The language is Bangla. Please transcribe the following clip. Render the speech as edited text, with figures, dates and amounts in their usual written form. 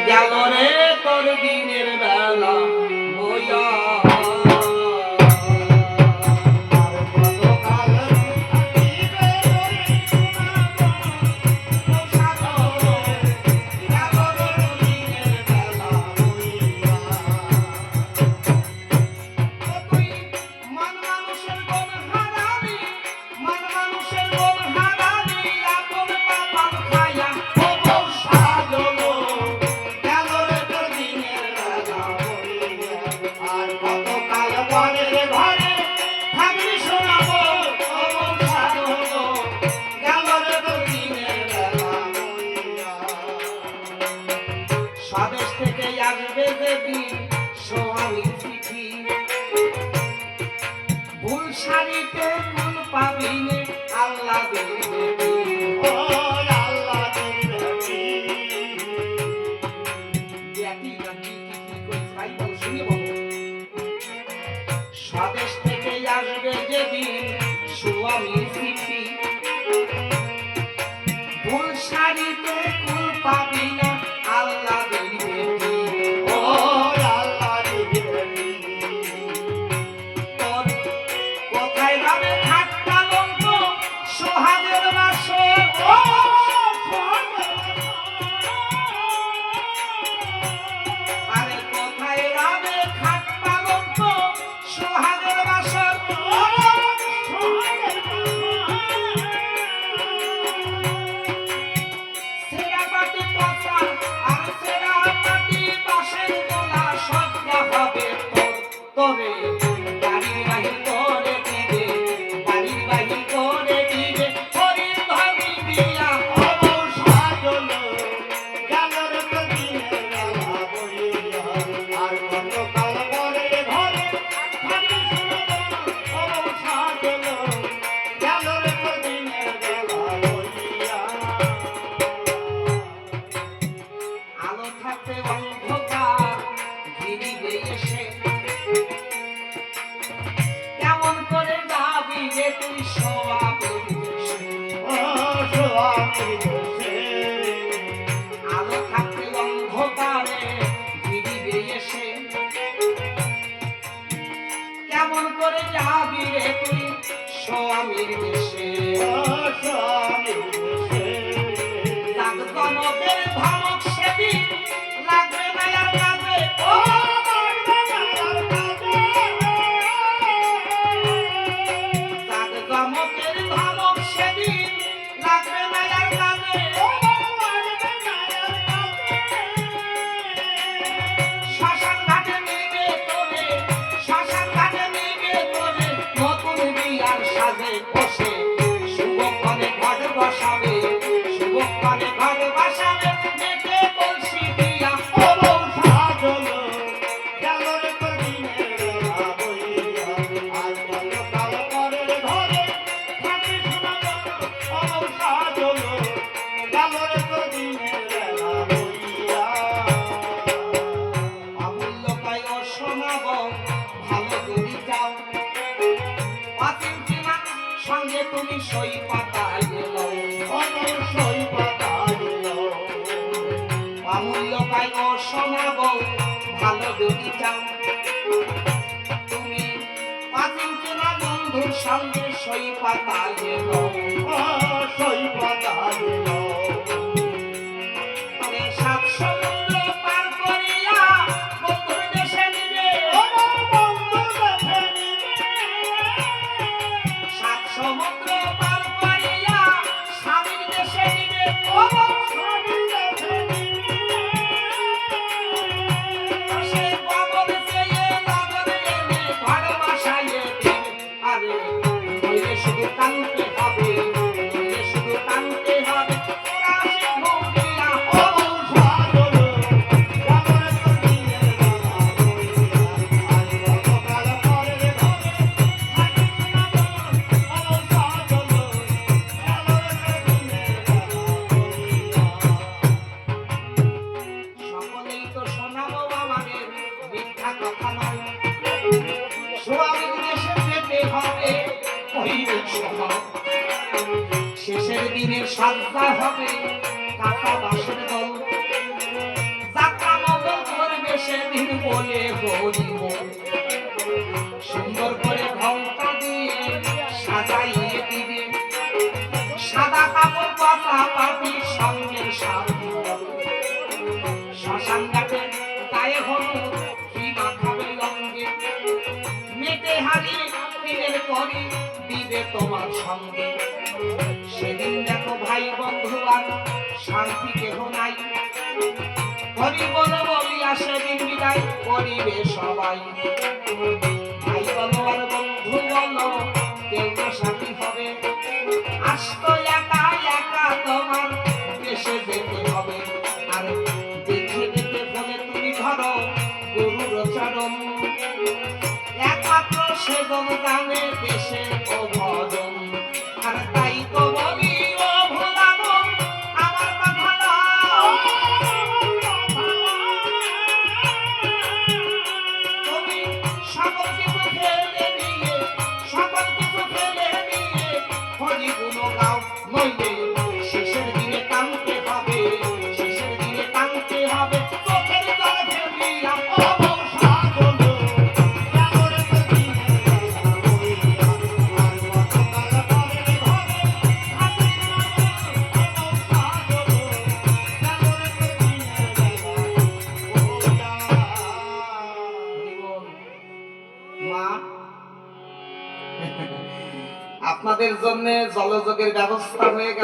গেল রে তোর দিনের বেলা বইয়া স্বদেশ থেকে আসবে যেদিন সোহাগের চিঠি ভুল শাড়িতে ফুল পাবি নে আল্লাহ দেবে স্বদেশ থেকে আসবে যেদিন সোহাগের চিঠি ভুল শাড়িতে ফুল পাবি না আল্লাহ আলো থাকতে অন্ধকারে ঘিরিবে এসে কেমন করে যাবি রে তুই স্বামীর দেশে জনকের ধমক সেদিন লাগবে না আর কাজে জনকের ধমক সেদিন লাগবে না আর কাজে শ্মশান ঘাটে নিবে তোরে শ্মশান ঘাটে নিবে তোরে নতুন বিয়ার সাজে বসে শুভক্ষণে ঘর বসাবে শুভক্ষণে ঘর বসাবে দেখে বলছি দিয়া সঙ্গে তুমি সই পাতায় গেলাও সই পাতায় গেলাও অমূল্য পাই ও শোনাবো ভালো যদি চাও তুমি পাঁচিমচিনা বন্ধুর সঙ্গে সই পাতায় গেলাও সই পাতায় গেলাও সাত সমুদ্র পার করিয়া বন্ধুর দেশে নিবে সমুদ্র পার করিয়া স্বামীর দেশে নিবে সে বগল চেয়ে লগন এনে ঘর বসাইয়ে দিবে আরে বইলে শুধু কানতে হবে বইলে শুধু কানতে হবে শেষের দিনের সাজা হবে কাঁচা বাঁশের দল যাত্রা দিবে তোমার সঙ্গে। সেদিন দেখো ভাই বন্ধু আর শান্তি কেহ নাই, হরি বল বলিয়া সেদিন বিদায় করিবে সবাই। ভাই বলো আর বন্ধু বলো কেউ না সাথী হবে, আসতো একা একা তোমার দেশে যেতে হবে। আর দেখে যেতে হলে তুমি ধরো গুরুর চরণ, একমাত্র সেজন জানে দেশে ও ভজন। আর তাই তো বলি ও ভোলানো আমার কথা নাও, তুমি সকল কিছু ফেলে দিয়ে, সকল কিছু ফেলে দিয়ে হরি গুণ গাও, নইলে শেষের দিনে কাঁদতে হবে, শেষের দিনে কাঁদতে হবে। চোখের জল ফেলিয়া মা, আপনাদের জন্য জলযোগের ব্যবস্থা হয়ে গেল।